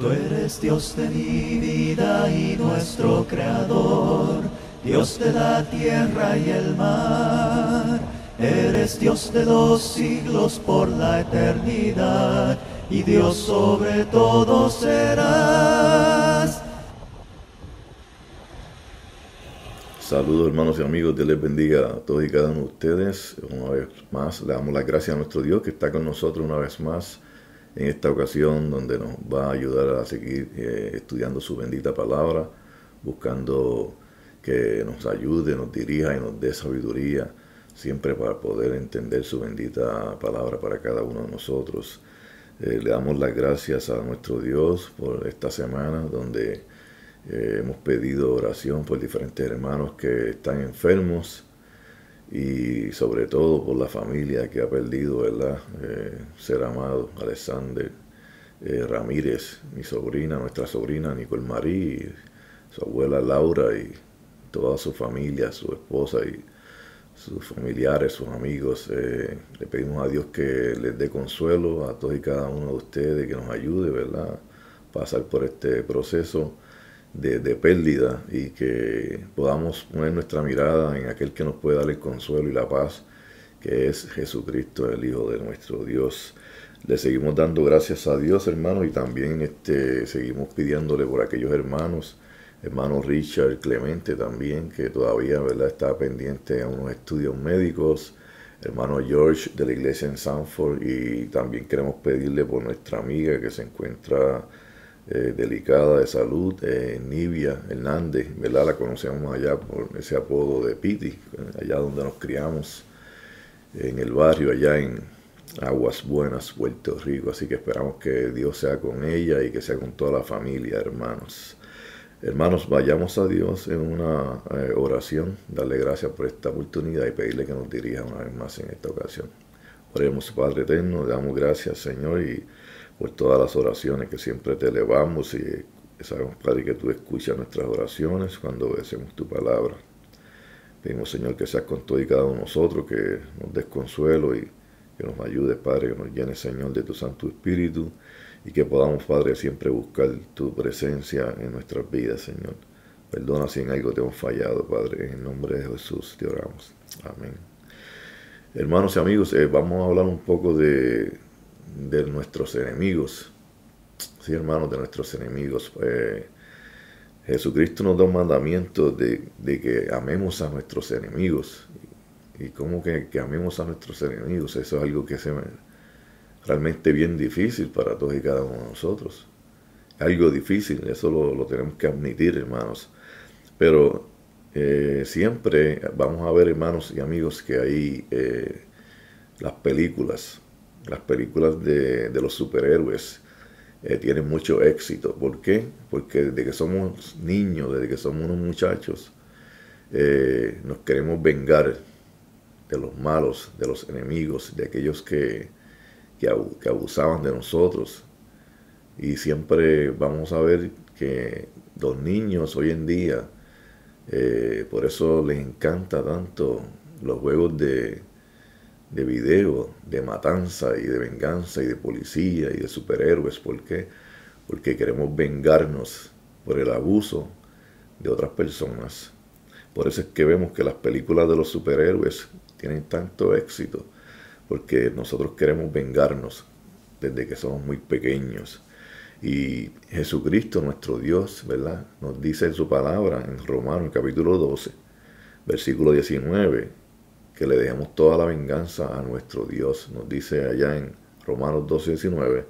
Tú eres Dios de mi vida y nuestro Creador, Dios de la tierra y el mar. Eres Dios de los siglos por la eternidad, y Dios sobre todo serás. Saludos hermanos y amigos, Dios les bendiga a todos y cada uno de ustedes. Una vez más le damos las gracias a nuestro Dios que está con nosotros una vez más en esta ocasión donde nos va a ayudar a seguir estudiando su bendita palabra, buscando que nos ayude, nos dirija y nos dé sabiduría siempre para poder entender su bendita palabra para cada uno de nosotros. Le damos las gracias a nuestro Dios por esta semana donde hemos pedido oración por diferentes hermanos que están enfermos y sobre todo por la familia que ha perdido, ¿verdad? Ser amado, Alexander Ramírez, mi sobrina, nuestra sobrina Nicole Marie, su abuela Laura y toda su familia, su esposa y sus familiares, sus amigos. Le pedimos a Dios que les dé consuelo a todos y cada uno de ustedes, que nos ayude, ¿verdad? Pasar por este proceso de pérdida y que podamos poner nuestra mirada en aquel que nos puede dar el consuelo y la paz, que es Jesucristo, el Hijo de nuestro Dios. Le seguimos dando gracias a Dios, hermanos, y también seguimos pidiéndole por aquellos hermanos, hermano Richard Clemente también, que todavía, ¿verdad?, está pendiente a unos estudios médicos, hermano George de la iglesia en Sanford, y también queremos pedirle por nuestra amiga que se encuentra delicada de salud, Nivia Hernández, ¿verdad? La conocemos allá por ese apodo de Piti, allá donde nos criamos, en el barrio, allá en Aguas Buenas, Puerto Rico. Así que esperamos que Dios sea con ella y que sea con toda la familia, hermanos. Hermanos, vayamos a Dios en una oración, darle gracias por esta oportunidad y pedirle que nos dirija una vez más en esta ocasión. Oremos, Padre eterno, le damos gracias, Señor, y por todas las oraciones que siempre te elevamos, y sabemos, Padre, que tú escuchas nuestras oraciones cuando obedecemos tu palabra. Pedimos, Señor, que seas con todo y cada uno de nosotros, que nos des consuelo y que nos ayudes, Padre, que nos llenes, Señor, de tu Santo Espíritu, y que podamos, Padre, siempre buscar tu presencia en nuestras vidas, Señor. Perdona si en algo te hemos fallado, Padre. En el nombre de Jesús te oramos. Amén. Hermanos y amigos, vamos a hablar un poco de nuestros enemigos. Sí, hermanos, de nuestros enemigos. Jesucristo nos da un mandamiento de que amemos a nuestros enemigos. ¿Y cómo que amemos a nuestros enemigos? Eso es algo que realmente bien difícil para todos y cada uno de nosotros. Algo difícil, eso lo tenemos que admitir, hermanos. Pero siempre vamos a ver, hermanos y amigos, que hay las películas de los superhéroes tienen mucho éxito. ¿Por qué? Porque desde que somos niños, desde que somos unos muchachos, nos queremos vengar de los malos, de los enemigos, de aquellos que abusaban de nosotros. Y siempre vamos a ver que los niños hoy en día, por eso les encanta tanto los juegos de video, de matanza y de venganza y de policía y de superhéroes. ¿Por qué? Porque queremos vengarnos por el abuso de otras personas. Por eso es que vemos que las películas de los superhéroes tienen tanto éxito, porque nosotros queremos vengarnos desde que somos muy pequeños. Y Jesucristo, nuestro Dios, ¿verdad?, nos dice en su palabra, en Romanos capítulo 12, versículo 19, que le dejemos toda la venganza a nuestro Dios. Nos dice allá en Romanos 12, 19,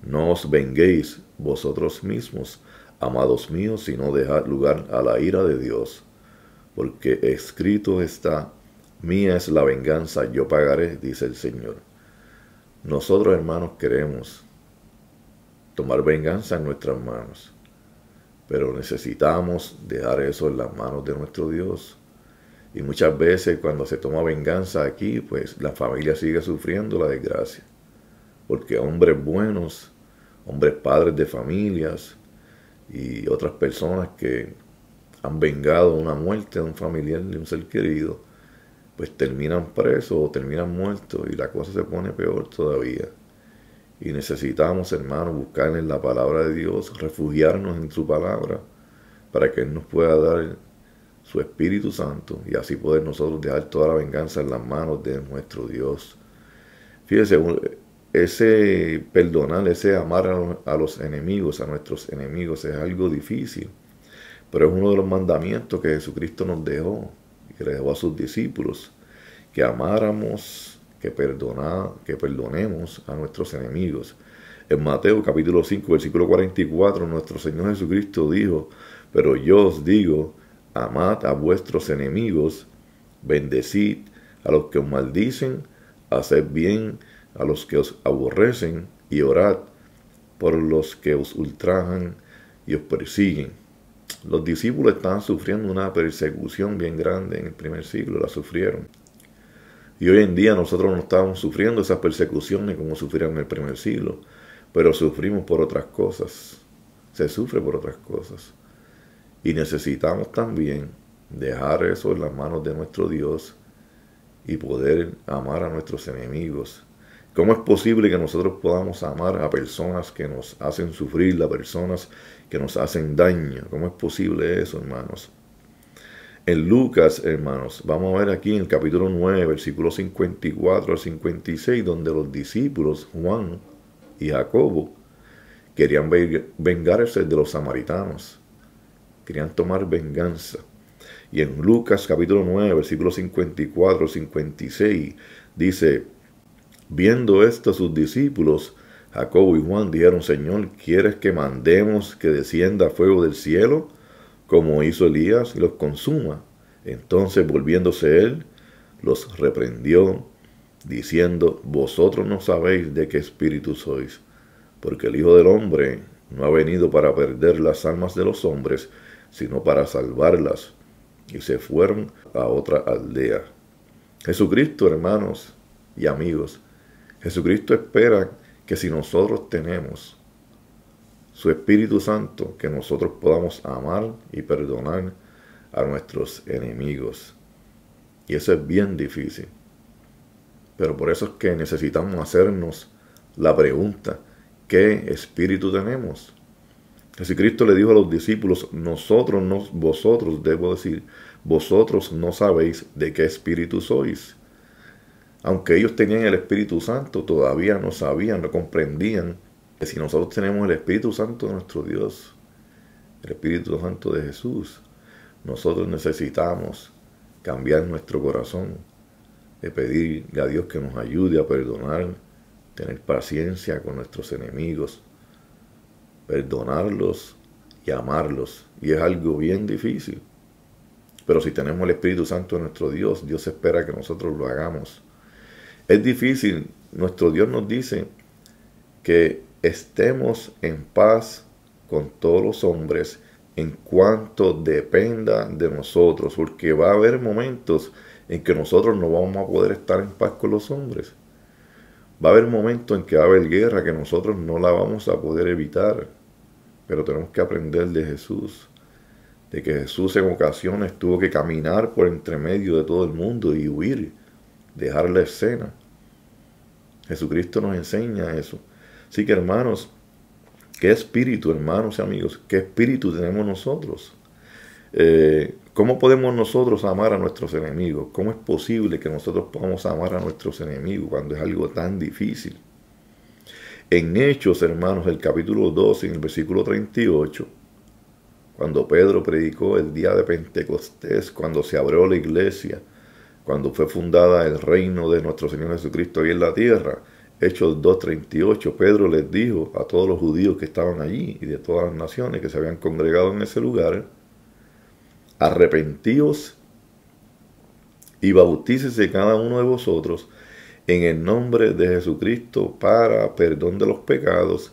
no os venguéis vosotros mismos, amados míos, sino dejad lugar a la ira de Dios, porque escrito está, mía es la venganza, yo pagaré, dice el Señor. Nosotros, hermanos, queremos tomar venganza en nuestras manos, pero necesitamos dejar eso en las manos de nuestro Dios. Y muchas veces cuando se toma venganza aquí, pues la familia sigue sufriendo la desgracia, porque hombres buenos, hombres padres de familias y otras personas que han vengado una muerte de un familiar, de un ser querido, pues terminan presos o terminan muertos, y la cosa se pone peor todavía. Y necesitamos, hermanos, buscar en la palabra de Dios, refugiarnos en su palabra, para que Él nos pueda dar su Espíritu Santo y así poder nosotros dejar toda la venganza en las manos de nuestro Dios. Fíjese, ese perdonar, ese amar a los enemigos, a nuestros enemigos, es algo difícil, pero es uno de los mandamientos que Jesucristo nos dejó y que le dejó a sus discípulos, que amáramos, que perdonemos a nuestros enemigos. En Mateo capítulo 5, versículo 44, nuestro Señor Jesucristo dijo: pero yo os digo, amad a vuestros enemigos, bendecid a los que os maldicen, haced bien a los que os aborrecen y orad por los que os ultrajan y os persiguen. Los discípulos estaban sufriendo una persecución bien grande en el primer siglo, la sufrieron. Y hoy en día nosotros no estamos sufriendo esas persecuciones como sufrieron en el primer siglo, pero sufrimos por otras cosas. Se sufre por otras cosas. Y necesitamos también dejar eso en las manos de nuestro Dios y poder amar a nuestros enemigos. ¿Cómo es posible que nosotros podamos amar a personas que nos hacen sufrir, a personas que nos hacen daño? ¿Cómo es posible eso, hermanos? En Lucas, hermanos, vamos a ver aquí en el capítulo 9, versículos 54 al 56, donde los discípulos, Juan y Jacobo, querían vengarse de los samaritanos. Querían tomar venganza. Y en Lucas capítulo 9, versículos 54 al 56, dice: viendo esto sus discípulos, Jacobo y Juan dijeron: Señor, ¿quieres que mandemos que descienda fuego del cielo, como hizo Elías, y los consuma? Entonces, volviéndose él, los reprendió, diciendo: vosotros no sabéis de qué espíritu sois, porque el Hijo del Hombre no ha venido para perder las almas de los hombres, sino para salvarlas. Y se fueron a otra aldea. Jesucristo, hermanos y amigos, Jesucristo espera que si nosotros tenemos su Espíritu Santo, que nosotros podamos amar y perdonar a nuestros enemigos. Y eso es bien difícil. Pero por eso es que necesitamos hacernos la pregunta: ¿qué espíritu tenemos? Jesucristo le dijo a los discípulos: vosotros no sabéis de qué espíritu sois. Aunque ellos tenían el Espíritu Santo, todavía no sabían, no comprendían que si nosotros tenemos el Espíritu Santo de nuestro Dios, el Espíritu Santo de Jesús, nosotros necesitamos cambiar nuestro corazón, de pedir a Dios que nos ayude a perdonar, tener paciencia con nuestros enemigos, perdonarlos y amarlos. Y es algo bien difícil. Pero si tenemos el Espíritu Santo de nuestro Dios, Dios espera que nosotros lo hagamos. Es difícil. Nuestro Dios nos dice que estemos en paz con todos los hombres en cuanto dependa de nosotros, porque va a haber momentos en que nosotros no vamos a poder estar en paz con los hombres. Va a haber momentos en que va a haber guerra que nosotros no la vamos a poder evitar, pero tenemos que aprender de Jesús, de que Jesús en ocasiones tuvo que caminar por entre medio de todo el mundo y huir, dejar la escena. Jesucristo nos enseña eso. Así que, hermanos, ¿qué espíritu, hermanos y amigos, qué espíritu tenemos nosotros? ¿Cómo podemos nosotros amar a nuestros enemigos? ¿Cómo es posible que nosotros podamos amar a nuestros enemigos cuando es algo tan difícil? En Hechos, hermanos, el capítulo 12, en el versículo 38, cuando Pedro predicó el día de Pentecostés, cuando se abrió la iglesia, cuando fue fundada el reino de nuestro Señor Jesucristo ahí en la tierra, Hechos 2:38, Pedro les dijo a todos los judíos que estaban allí y de todas las naciones que se habían congregado en ese lugar: arrepentíos y bautícese cada uno de vosotros en el nombre de Jesucristo para perdón de los pecados,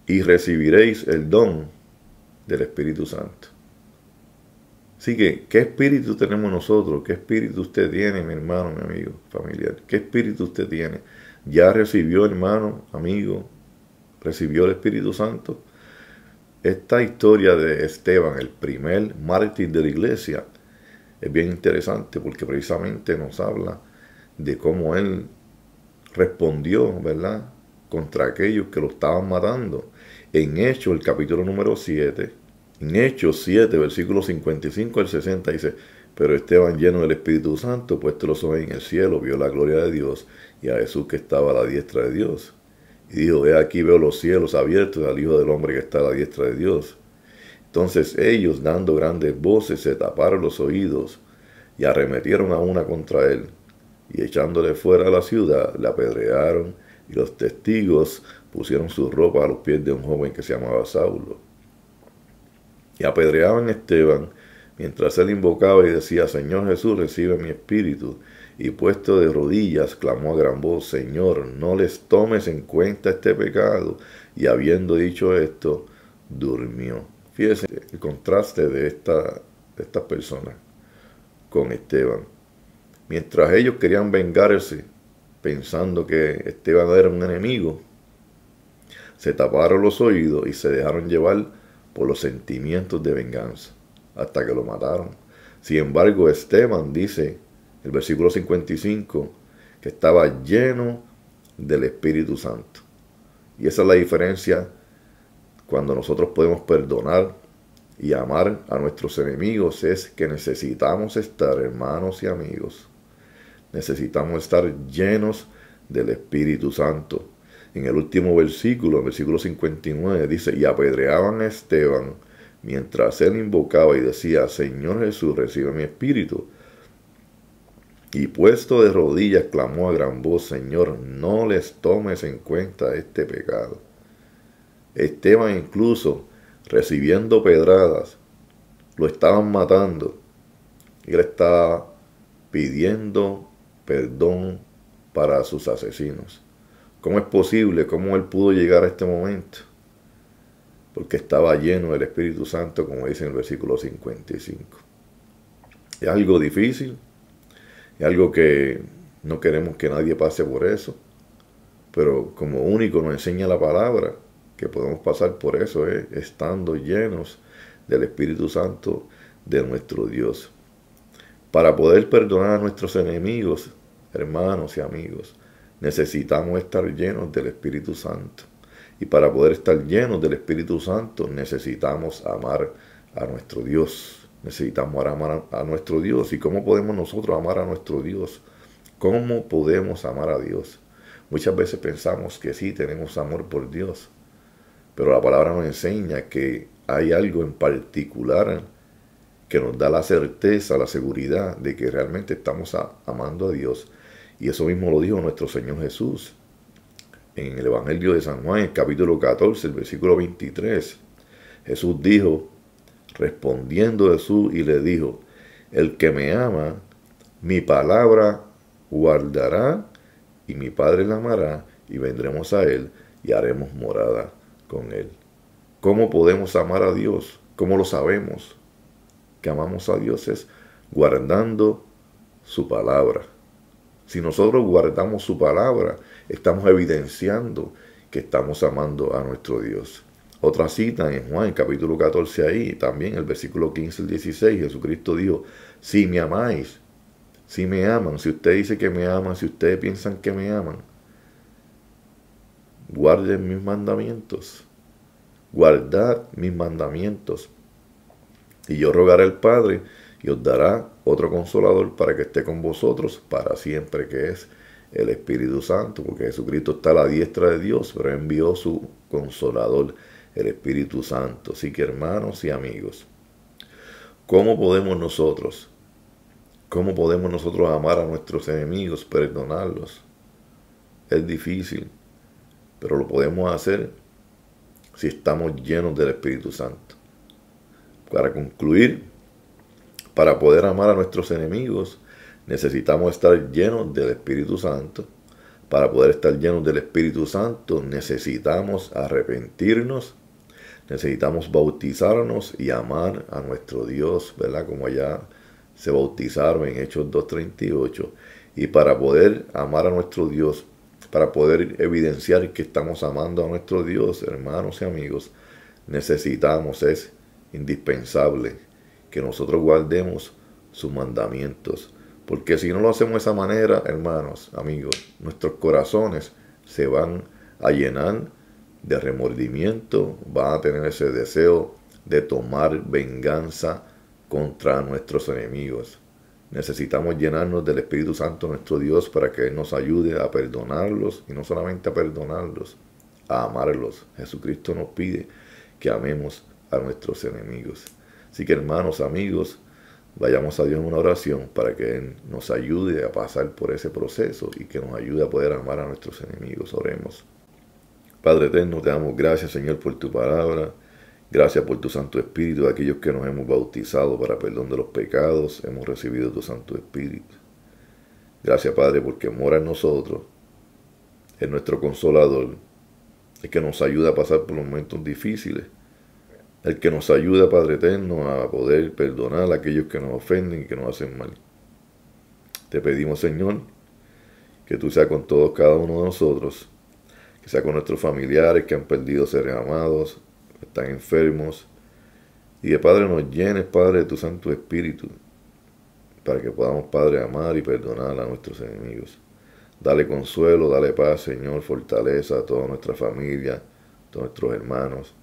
y recibiréis el don del Espíritu Santo. Así que, ¿qué espíritu tenemos nosotros? ¿Qué espíritu usted tiene, mi hermano, mi amigo, familiar? ¿Qué espíritu usted tiene? ¿Ya recibió, hermano, amigo, recibió el Espíritu Santo? Esta historia de Esteban, el primer mártir de la iglesia, es bien interesante porque precisamente nos habla de cómo él respondió, ¿verdad?, contra aquellos que lo estaban matando. En Hechos, el capítulo número 7, en Hechos 7, versículo 55 al 60, dice: pero Esteban, lleno del Espíritu Santo, puesto los ojos en el cielo, vio la gloria de Dios y a Jesús que estaba a la diestra de Dios. Y dijo: he aquí veo los cielos abiertos al Hijo del Hombre que está a la diestra de Dios. Entonces ellos, dando grandes voces, se taparon los oídos y arremetieron a una contra él. Y echándole fuera de la ciudad, le apedrearon, y los testigos pusieron su ropa a los pies de un joven que se llamaba Saulo. Y apedreaban a Esteban, mientras él invocaba y decía: Señor Jesús, recibe mi espíritu. Y puesto de rodillas, clamó a gran voz: Señor, no les tomes en cuenta este pecado. Y habiendo dicho esto, durmió. Fíjese el contraste de estas personas con Esteban. Mientras ellos querían vengarse, pensando que Esteban era un enemigo, se taparon los oídos y se dejaron llevar por los sentimientos de venganza, hasta que lo mataron. Sin embargo, Esteban, dice el versículo 55, que estaba lleno del Espíritu Santo. Y esa es la diferencia cuando nosotros podemos perdonar y amar a nuestros enemigos, es que necesitamos estar, hermanos y amigos, necesitamos estar llenos del Espíritu Santo. En el último versículo, el versículo 59, dice: y apedreaban a Esteban, mientras él invocaba y decía: Señor Jesús, recibe mi espíritu. Y puesto de rodillas, clamó a gran voz: Señor, no les tomes en cuenta este pecado. Esteban, incluso recibiendo pedradas, lo estaban matando, y él estaba pidiendo perdón para sus asesinos. ¿Cómo es posible? ¿Cómo él pudo llegar a este momento? Porque estaba lleno del Espíritu Santo, como dice en el versículo 55. Es algo difícil, es algo que no queremos que nadie pase por eso, pero como único nos enseña la palabra que podemos pasar por eso, estando llenos del Espíritu Santo de nuestro Dios. Para poder perdonar a nuestros enemigos, hermanos y amigos, necesitamos estar llenos del Espíritu Santo. Y para poder estar llenos del Espíritu Santo, necesitamos amar a nuestro Dios. Necesitamos amar a nuestro Dios. ¿Y cómo podemos nosotros amar a nuestro Dios? ¿Cómo podemos amar a Dios? Muchas veces pensamos que sí, tenemos amor por Dios, pero la palabra nos enseña que hay algo en particular que nos da la certeza, la seguridad de que realmente estamos amando a Dios. Y eso mismo lo dijo nuestro Señor Jesús en el Evangelio de San Juan, el capítulo 14, el versículo 23. Jesús dijo, respondiendo Jesús y le dijo: el que me ama, mi palabra guardará, y mi Padre la amará, y vendremos a él y haremos morada con él. ¿Cómo podemos amar a Dios? ¿Cómo lo sabemos? Que amamos a Dios es guardando su palabra. Si nosotros guardamos su palabra, estamos evidenciando que estamos amando a nuestro Dios. Otra cita en Juan, capítulo 14, ahí también el versículo 15 al 16, Jesucristo dijo: si me amáis, si me aman, si usted dice que me aman, si ustedes piensan que me aman, guarden mis mandamientos. Guardad mis mandamientos. Y yo rogaré al Padre, y os dará otro consolador para que esté con vosotros para siempre, que es el Espíritu Santo, porque Jesucristo está a la diestra de Dios, pero envió su consolador, el Espíritu Santo. Así que, hermanos y amigos, ¿cómo podemos nosotros amar a nuestros enemigos, perdonarlos? Es difícil, pero lo podemos hacer si estamos llenos del Espíritu Santo. Para concluir, para poder amar a nuestros enemigos, necesitamos estar llenos del Espíritu Santo. Para poder estar llenos del Espíritu Santo, necesitamos arrepentirnos, necesitamos bautizarnos y amar a nuestro Dios, ¿verdad? Como allá se bautizaron en Hechos 2:38. Y para poder amar a nuestro Dios, para poder evidenciar que estamos amando a nuestro Dios, hermanos y amigos, necesitamos, es indispensable que nosotros guardemos sus mandamientos. Porque si no lo hacemos de esa manera, hermanos, amigos, nuestros corazones se van a llenar de remordimiento, van a tener ese deseo de tomar venganza contra nuestros enemigos. Necesitamos llenarnos del Espíritu Santo, nuestro Dios, para que Él nos ayude a perdonarlos, y no solamente a perdonarlos, a amarlos. Jesucristo nos pide que amemos a nuestros enemigos. Así que, hermanos, amigos, vayamos a Dios en una oración para que Él nos ayude a pasar por ese proceso y que nos ayude a poder amar a nuestros enemigos. Oremos. Padre eterno, te damos gracias, Señor, por tu palabra. Gracias por tu Santo Espíritu. Aquellos que nos hemos bautizado para perdón de los pecados, hemos recibido tu Santo Espíritu. Gracias, Padre, porque mora en nosotros, es nuestro consolador, el que nos ayuda a pasar por los momentos difíciles, el que nos ayuda, Padre eterno, a poder perdonar a aquellos que nos ofenden y que nos hacen mal. Te pedimos, Señor, que tú seas con todos, cada uno de nosotros, que sea con nuestros familiares que han perdido seres amados, que están enfermos, y que, Padre, nos llenes, Padre, de tu Santo Espíritu, para que podamos, Padre, amar y perdonar a nuestros enemigos. Dale consuelo, dale paz, Señor, fortaleza a toda nuestra familia, a todos nuestros hermanos,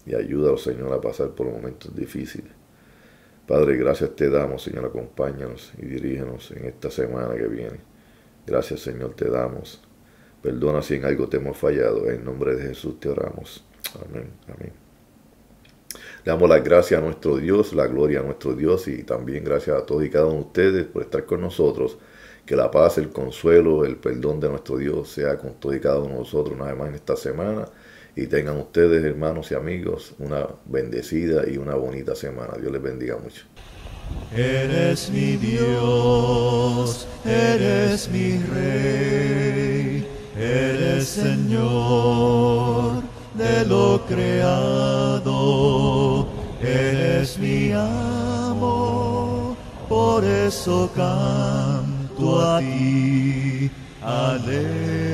y ayúdalos, Señor, a pasar por los momentos difíciles. Padre, gracias te damos, Señor, acompáñanos y dirígenos en esta semana que viene. Gracias, Señor, te damos. Perdona si en algo te hemos fallado. En nombre de Jesús te oramos. Amén, amén. Le damos las gracias a nuestro Dios, la gloria a nuestro Dios, y también gracias a todos y cada uno de ustedes por estar con nosotros. Que la paz, el consuelo, el perdón de nuestro Dios sea con todos y cada uno de nosotros una vez más en esta semana. Y tengan ustedes, hermanos y amigos, una bendecida y una bonita semana. Dios les bendiga mucho. Eres mi Dios, eres mi Rey, eres Señor de lo creado, eres mi amo, por eso canto a ti, aleluya.